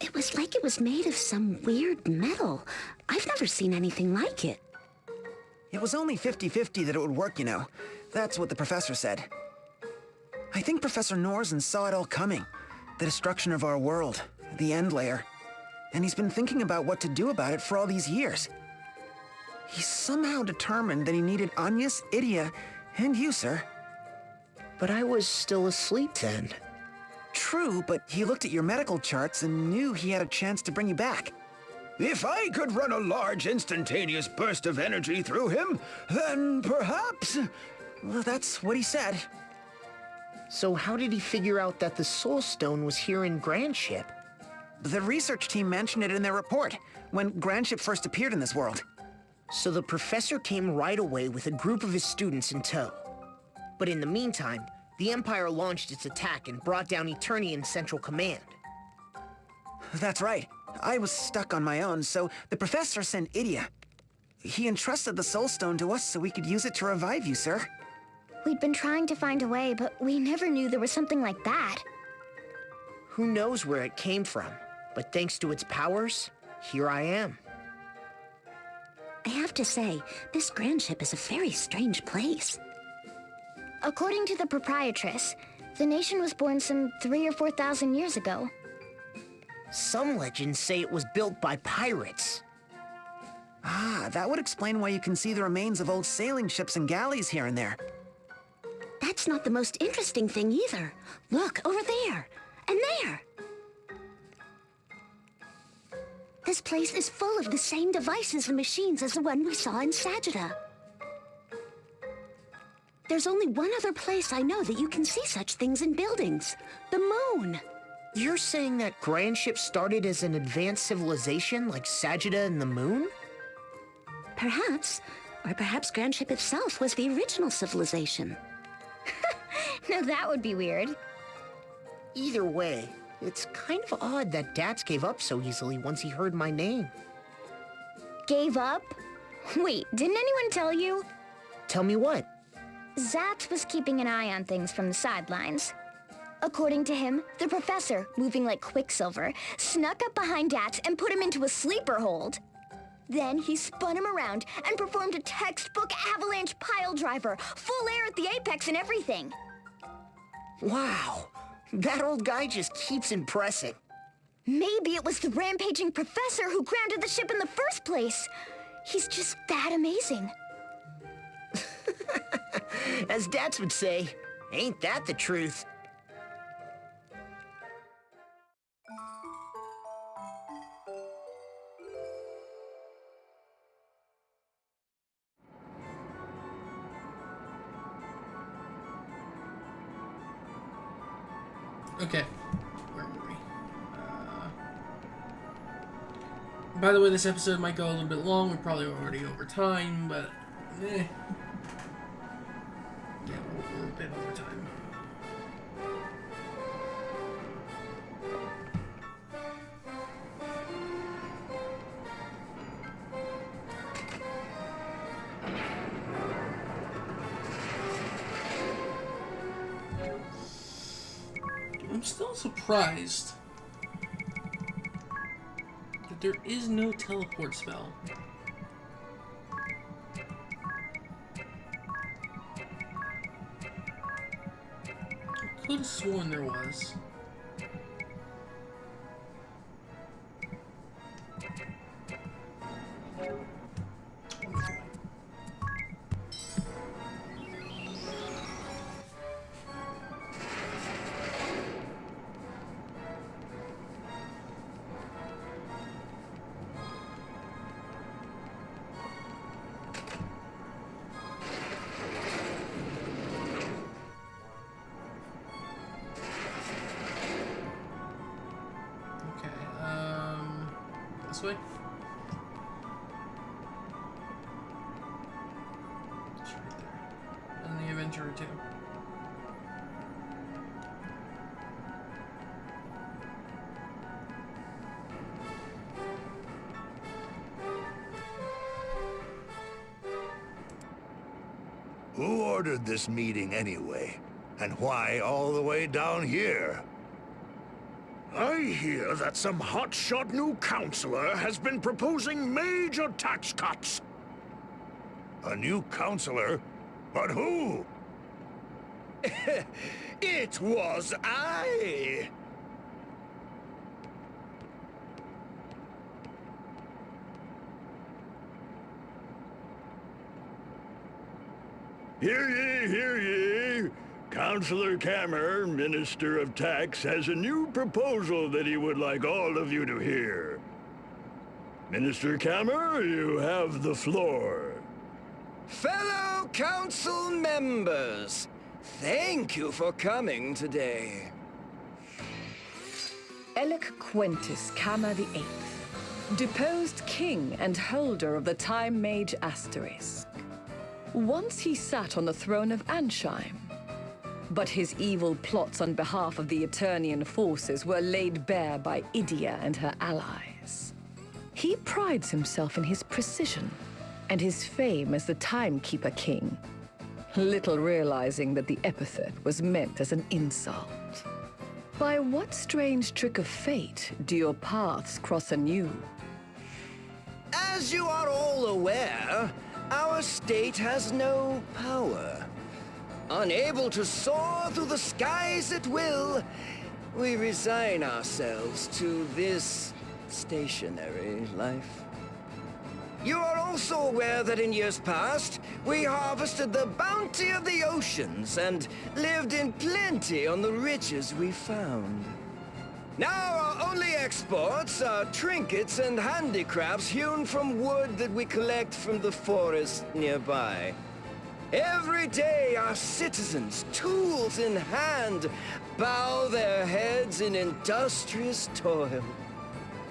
It was like it was made of some weird metal. I've never seen anything like it.
It was only 50-50 that it would work, you know. That's what the professor said. I think Professor Norzen saw it all coming. The destruction of our world, the end layer. And he's been thinking about what to do about it for all these years. He's somehow determined that he needed Agnes, Idia, and you, sir.
But I was still asleep then.
True, but he looked at your medical charts and knew he had a chance to bring you back.
If I could run a large instantaneous burst of energy through him, then perhaps...
Well, that's what he said.
So how did he figure out that the Soul Stone was here in Grandship?
The research team mentioned it in their report, when Grandship first appeared in this world.
So the professor came right away with a group of his students in tow. But in the meantime, the Empire launched its attack and brought down Eternian Central Command.
That's right. I was stuck on my own, so the professor sent Idia. He entrusted the Soul Stone to us so we could use it to revive you, sir.
We'd been trying to find a way, but we never knew there was something like that.
Who knows where it came from, but thanks to its powers, here I am.
I have to say, this Grandship is a very strange place. According to the proprietress, the nation was born some 3,000 or 4,000 years ago.
Some legends say it was built by pirates.
Ah, that would explain why you can see the remains of old sailing ships and galleys here and there.
That's not the most interesting thing either. Look, over there, and there. This place is full of the same devices and machines as the one we saw in Sagitta. There's only one other place I know that you can see such things in buildings. The moon.
You're saying that Grandship started as an advanced civilization like Sagitta and the moon?
Perhaps. Or perhaps Grandship itself was the original civilization.
Now that would be weird.
Either way, it's kind of odd that Dats gave up so easily once he heard my name.
Gave up? Wait, didn't anyone tell you?
Tell me what?
Zaps was keeping an eye on things from the sidelines. According to him, the professor, moving like Quicksilver, snuck up behind Dats and put him into a sleeper hold. Then he spun him around and performed a textbook avalanche pile driver, full air at the apex and everything.
Wow, that old guy just keeps impressing.
Maybe it was the rampaging professor who grounded the ship in the first place. He's just that amazing.
As Dats would say, ain't that the truth?
Okay, where were we? By the way, this episode might go a little bit long. We're probably already over time, but yeah, we're a bit over time. I'm still surprised there is no teleport spell. I could have sworn there was. This way? It's right there. And the Adventurer too.
Who ordered this meeting anyway? And why all the way down here? I hear that some hotshot new counselor has been proposing major tax cuts. A new counselor? But who?
It was I!
Hear ye, hear ye! Councillor Kammer, Minister of Tax, has a new proposal that he would like all of you to hear. Minister Kammer, you have the floor.
Fellow council members, thank you for coming today.
Elec Quentis Kammer VIII, deposed king and holder of the Time Mage Asterisk. Once he sat on the throne of Ansheim, but his evil plots on behalf of the Eternian forces were laid bare by Idia and her allies. He prides himself in his precision and his fame as the Timekeeper King, little realizing that the epithet was meant as an insult. By what strange trick of fate do your paths cross anew?
As you are all aware, our state has no power. Unable to soar through the skies at will, we resign ourselves to this stationary life. You are also aware that in years past, we harvested the bounty of the oceans and lived in plenty on the riches we found. Now our only exports are trinkets and handicrafts hewn from wood that we collect from the forest nearby. Every day our citizens, tools in hand, bow their heads in industrious toil.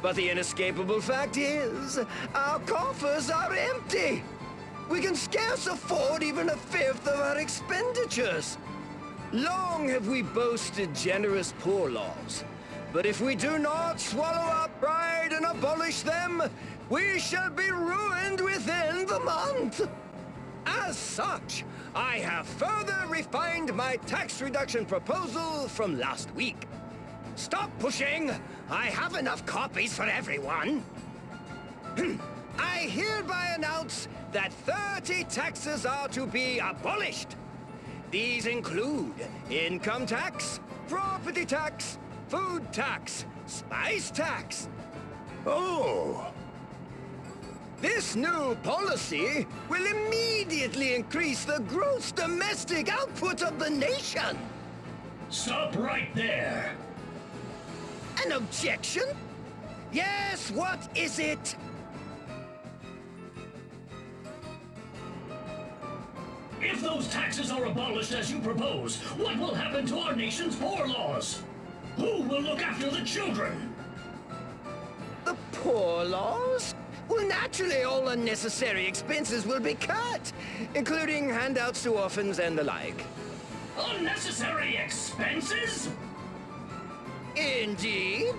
But the inescapable fact is, our coffers are empty. We can scarce afford even a fifth of our expenditures. Long have we boasted generous poor laws, but if we do not swallow our pride and abolish them, we shall be ruined within the month. As such, I have further refined my tax reduction proposal from last week. Stop pushing! I have enough copies for everyone. I hereby announce that 30 taxes are to be abolished. These include income tax, property tax, food tax, spice tax.
Oh!
This new policy will immediately increase the gross domestic output of the nation.
Stop right there.
An objection? Yes, what is it?
If those taxes are abolished as you propose, what will happen to our nation's poor laws? Who will look after the children?
The poor laws? Well, naturally, all unnecessary expenses will be cut, including handouts to orphans and the like.
Unnecessary expenses?
Indeed.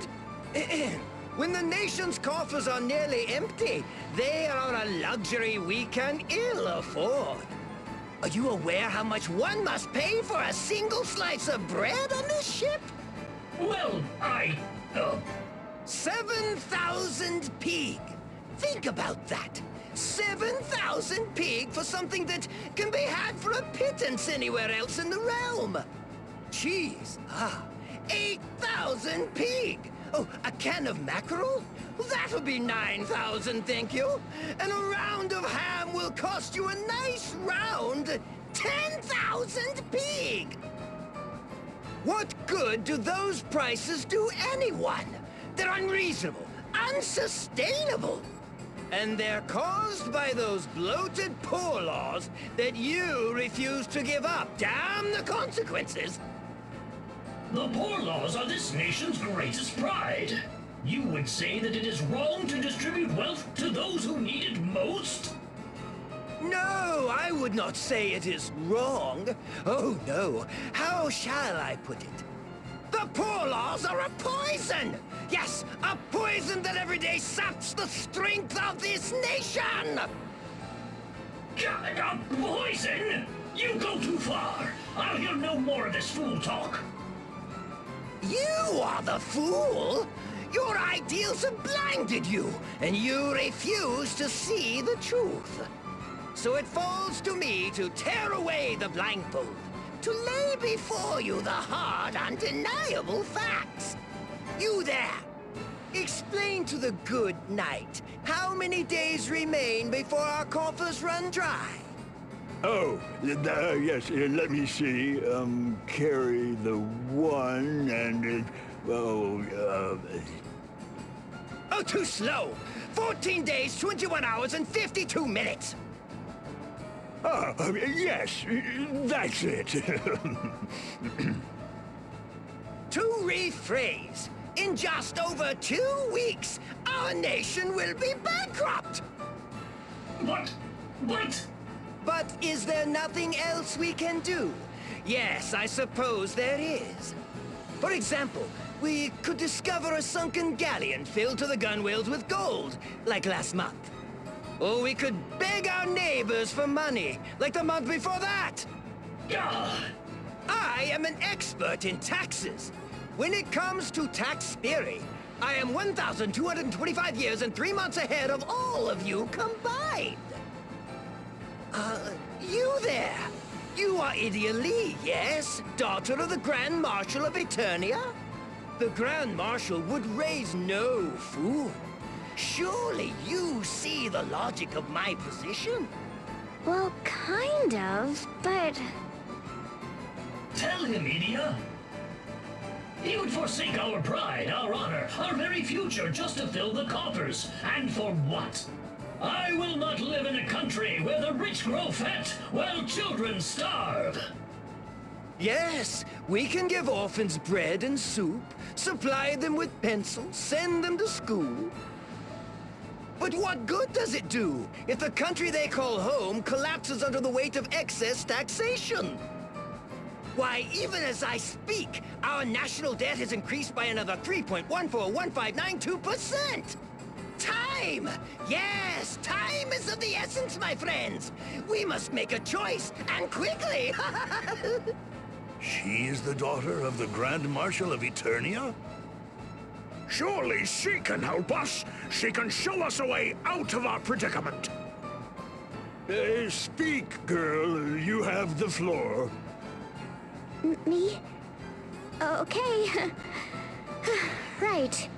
When the nation's coffers are nearly empty, they are a luxury we can ill afford. Are you aware how much one must pay for a single slice of bread on this ship?
Well, 7
7,000 pig! Think about that! 7,000 pig for something that can be had for a pittance anywhere else in the realm! Cheese, 8,000 pig! Oh, a can of mackerel? That'll be 9,000, thank you. And a round of ham will cost you a nice round 10,000 pig! What good do those prices do anyone? They're unreasonable, unsustainable. And they're caused by those bloated poor laws that you refuse to give up. Damn the consequences!
The poor laws are this nation's greatest pride. You would say that it is wrong to distribute wealth to those who need it most?
No, I would not say it is wrong. Oh no, how shall I put it? The poor laws are a poison! Yes, a poison that every day saps the strength of this nation!
A poison? You go too far. I'll hear no more of this fool talk.
You are the fool! Your ideals have blinded you, and you refuse to see the truth. So it falls to me to tear away the blindfold, to lay before you the hard, undeniable facts. You there! Explain to the good knight how many days remain before our coffers run dry.
Oh, yes, let me see. Carry the one and,
Oh, too slow! 14 days, 21 hours, and 52 minutes!
Yes, that's it.
To rephrase, in just over 2 weeks, our nation will be bankrupt! But is there nothing else we can do? Yes, I suppose there is. For example, we could discover a sunken galleon filled to the gunwales with gold, like last month. Or we could beg our neighbors for money, like the month before that. I am an expert in taxes. When it comes to tax theory, I am 1,225 years and 3 months ahead of all of you combined. You there. You are Idia Lee, yes? Daughter of the Grand Marshal of Eternia? The Grand Marshal would raise no fool. Surely you see the logic of my position?
Well, kind of, but...
Tell him, Idia. He would forsake our pride, our honor, our very future just to fill the coffers. And for what? I will not live in a country where the rich grow fat while children starve.
Yes, we can give orphans bread and soup, supply them with pencils, send them to school. But what good does it do if the country they call home collapses under the weight of excess taxation? Why, even as I speak, our national debt has increased by another 3.141592%! Time! Yes, time is of the essence, my friends! We must make a choice, and quickly!
She is the daughter of the Grand Marshal of Eternia?
Surely she can help us. She can show us a way out of our predicament.
Speak, girl. You have the floor.
Me? Okay. Right.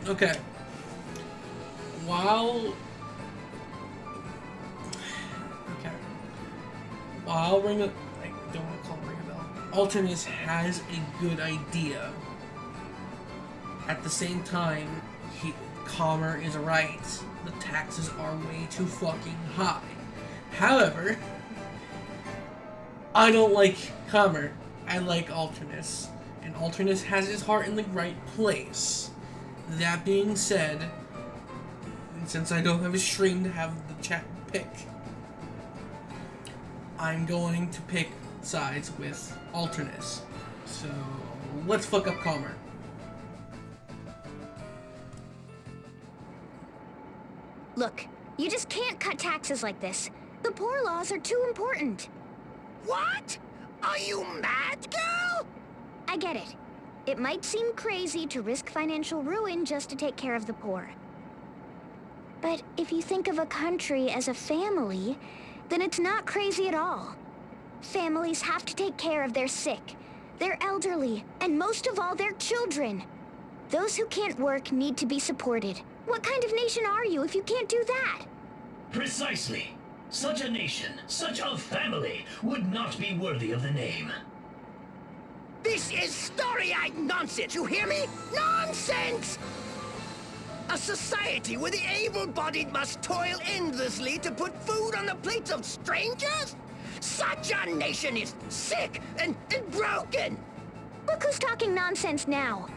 Okay. While Ring a... I don't want to call Ring a Bell. Ultimus has a good idea. At the same time, Calmer is right. The taxes are way too fucking high. However, I don't like Calmer. I like Ultimus. And Ultimus has his heart in the right place. That being said, since I don't have a stream to have the chat pick, I'm going to pick sides with Ultimus. So, let's fuck up Calmer.
Look, you just can't cut taxes like this. The poor laws are too important.
What? Are you mad, girl?
get it. It might seem crazy to risk financial ruin just to take care of the poor. But if you think of a country as a family, then it's not crazy at all. Families have to take care of their sick, their elderly, and most of all, their children. Those who can't work need to be supported. What kind of nation are you if you can't do that?
Precisely. Such a nation, such a family, would not be worthy of the name.
This is story-eyed nonsense, you hear me? Nonsense! A society where the able-bodied must toil endlessly to put food on the plates of strangers? Such a nation is sick and broken!
Look who's talking nonsense now.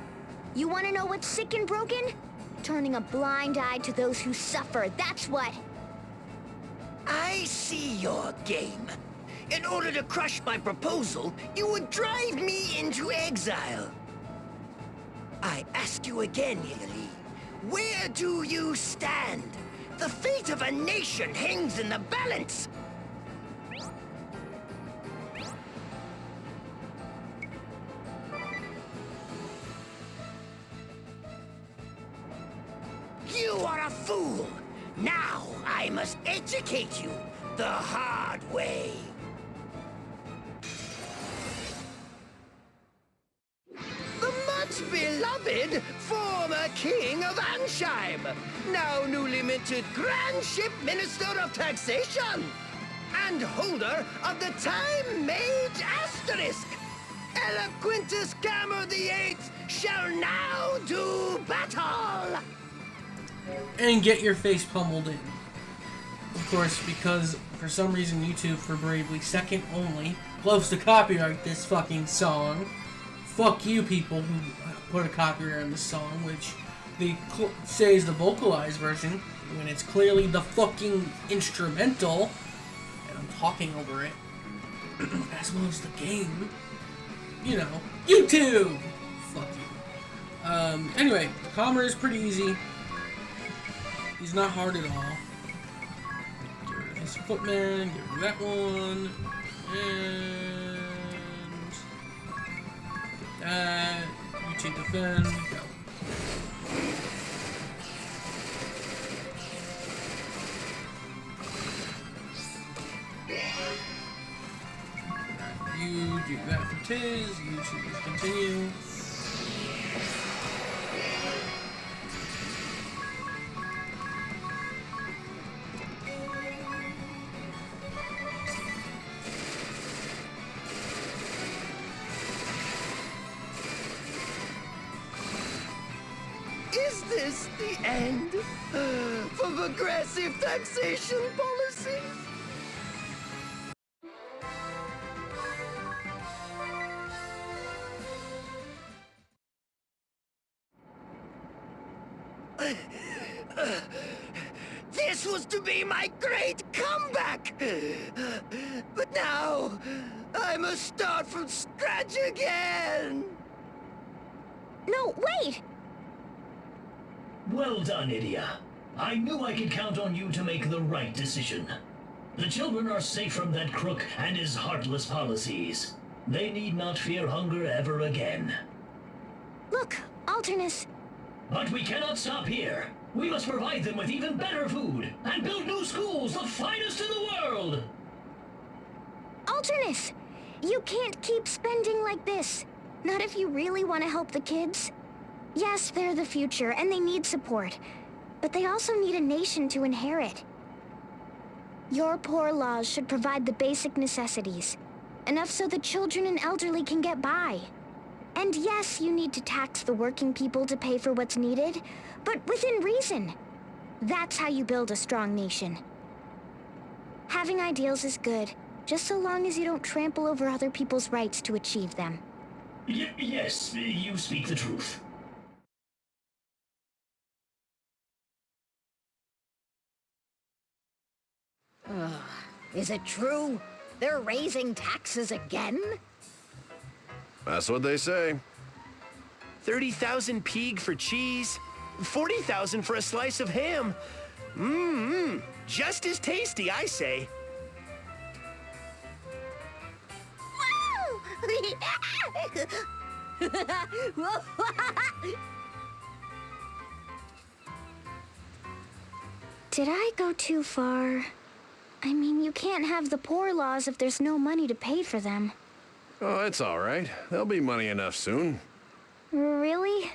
You want to know what's sick and broken? Turning a blind eye to those who suffer, that's what.
I see your game. In order to crush my proposal, you would drive me into exile. I ask you again, Lily. Where do you stand? The fate of a nation hangs in the balance. You are a fool. Now I must educate you the hard way. The much beloved former king of Ansheim, now newly minted Grandship Minister of Taxation, and holder of the Time-Mage Asterisk, Eloquentus Gamma the Eighth shall now do battle!
And get your face pummeled in. Of course, because for some reason YouTube for Bravely Second Only loves to copyright this fucking song. Fuck you people who put a copyright on this song, which they say is the vocalized version, when it's clearly the fucking instrumental, and I'm talking over it, as well as the game. You know, YouTube! Fuck you. Anyway, Palmer is pretty easy. He's not hard at all. Get rid of his footman, get rid of that one, and get that. You take defend, go. You do that for Tiz, you choose continue.
Is this the end for progressive taxation policies? This was to be my great comeback! But now, I must start from scratch again!
No, wait!
Well done, Idia. I knew I could count on you to make the right decision. The children are safe from that crook and his heartless policies. They need not fear hunger ever again.
Look, Alternus.
But we cannot stop here. We must provide them with even better food and build new schools, the finest in the world!
Alternus! You can't keep spending like this. Not if you really want to help the kids. Yes, they're the future, and they need support. But they also need a nation to inherit. Your poor laws should provide the basic necessities. Enough so the children and elderly can get by. And yes, you need to tax the working people to pay for what's needed, but within reason. That's how you build a strong nation. Having ideals is good, just so long as you don't trample over other people's rights to achieve them.
Yes, you speak the truth.
Is it true? They're raising taxes again?
That's what they say.
30,000 peeg for cheese, 40,000 for a slice of ham. Just as tasty, I say.
Did I go too far? I mean, you can't have the poor laws if there's no money to pay for them.
Oh, it's all right. There'll be money enough soon.
Really?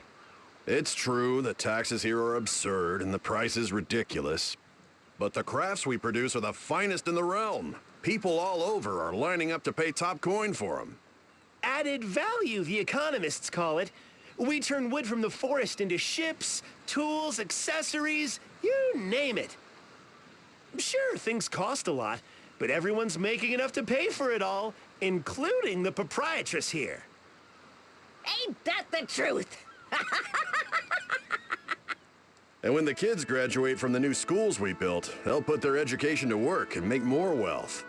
It's true that taxes here are absurd and the price is ridiculous. But the crafts we produce are the finest in the realm. People all over are lining up to pay top coin for them.
Added value, the economists call it. We turn wood from the forest into ships, tools, accessories, you name it. Sure, things cost a lot, but everyone's making enough to pay for it all, including the proprietress here.
Ain't that the truth?
And when the kids graduate from the new schools we built, they'll put their education to work and make more wealth.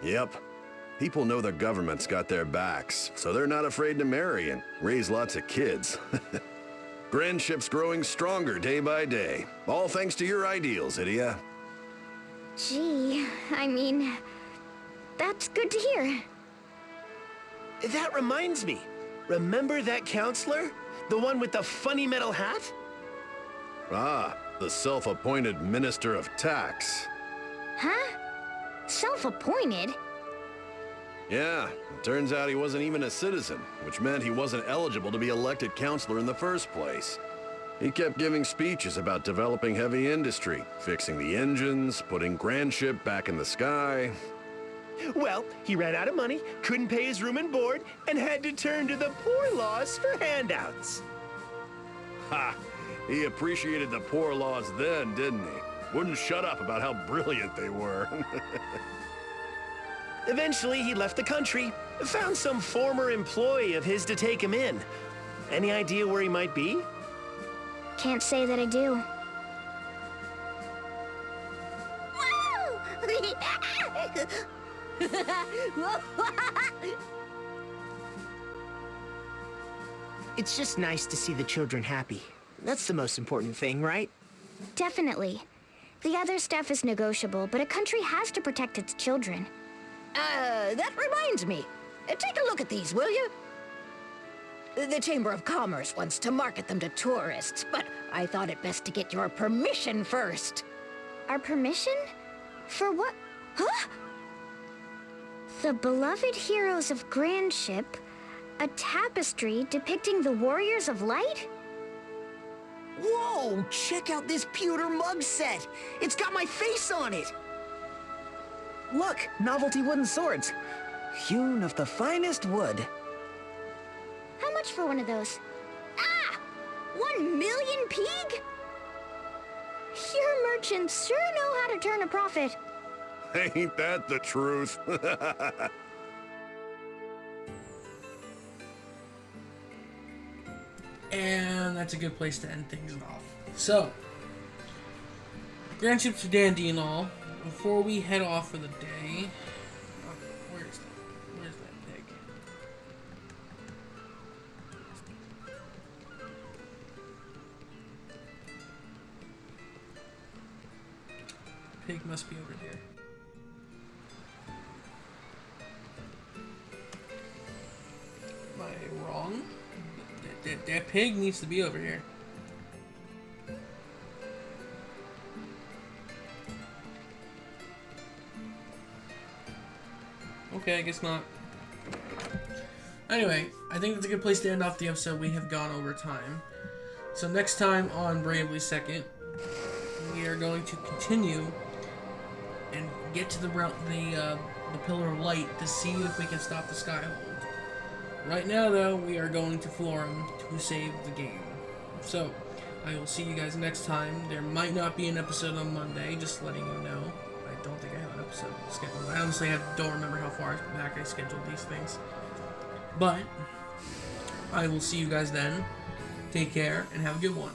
Yep. People know the government's got their backs, so they're not afraid to marry and raise lots of kids. Grandship's growing stronger day by day, all thanks to your ideals, Idia.
Gee, I mean, that's good to hear.
That reminds me. Remember that counselor? The one with the funny metal hat?
Ah, the self-appointed Minister of Tax.
Huh? Self-appointed?
Yeah, it turns out he wasn't even a citizen, which meant he wasn't eligible to be elected counselor in the first place. He kept giving speeches about developing heavy industry, fixing the engines, putting Grandship back in the sky.
Well, he ran out of money, couldn't pay his room and board, and had to turn to the poor laws for handouts.
Ha! He appreciated the poor laws then, didn't he? Wouldn't shut up about how brilliant they were.
Eventually, he left the country, found some former employee of his to take him in. Any idea where he might be?
Can't say that I do.
It's just nice to see the children happy. That's the most important thing, right?
Definitely. The other stuff is negotiable, but a country has to protect its children.
That reminds me. Take a look at these, will you? The Chamber of Commerce wants to market them to tourists, but I thought it best to get your permission first.
Our permission? For what? Huh? The beloved heroes of Grandship, a tapestry depicting the warriors of light?
Whoa! Check out this pewter mug set! It's got my face on it!
Look, novelty wooden swords. Hewn of the finest wood.
How much for one of those? Ah! 1 million pig? Your merchants sure know how to turn a profit.
Ain't that the truth?
And that's a good place to end things off. So, Grandship's dandy and all. Before we head off for the day, where's that pig? Pig must be over here. Am I wrong? That pig needs to be over here. Okay, I guess not. Anyway, I think that's a good place to end off the episode. We have gone over time. So next time on Bravely Second, we are going to continue and get to the Pillar of Light to see if we can stop the Skyhold. Right now, though, we are going to Florum to save the game. So, I will see you guys next time. There might not be an episode on Monday, just letting you know. I don't think I have an episode scheduled. I honestly don't remember how far back I scheduled these things. But, I will see you guys then. Take care, and have a good one.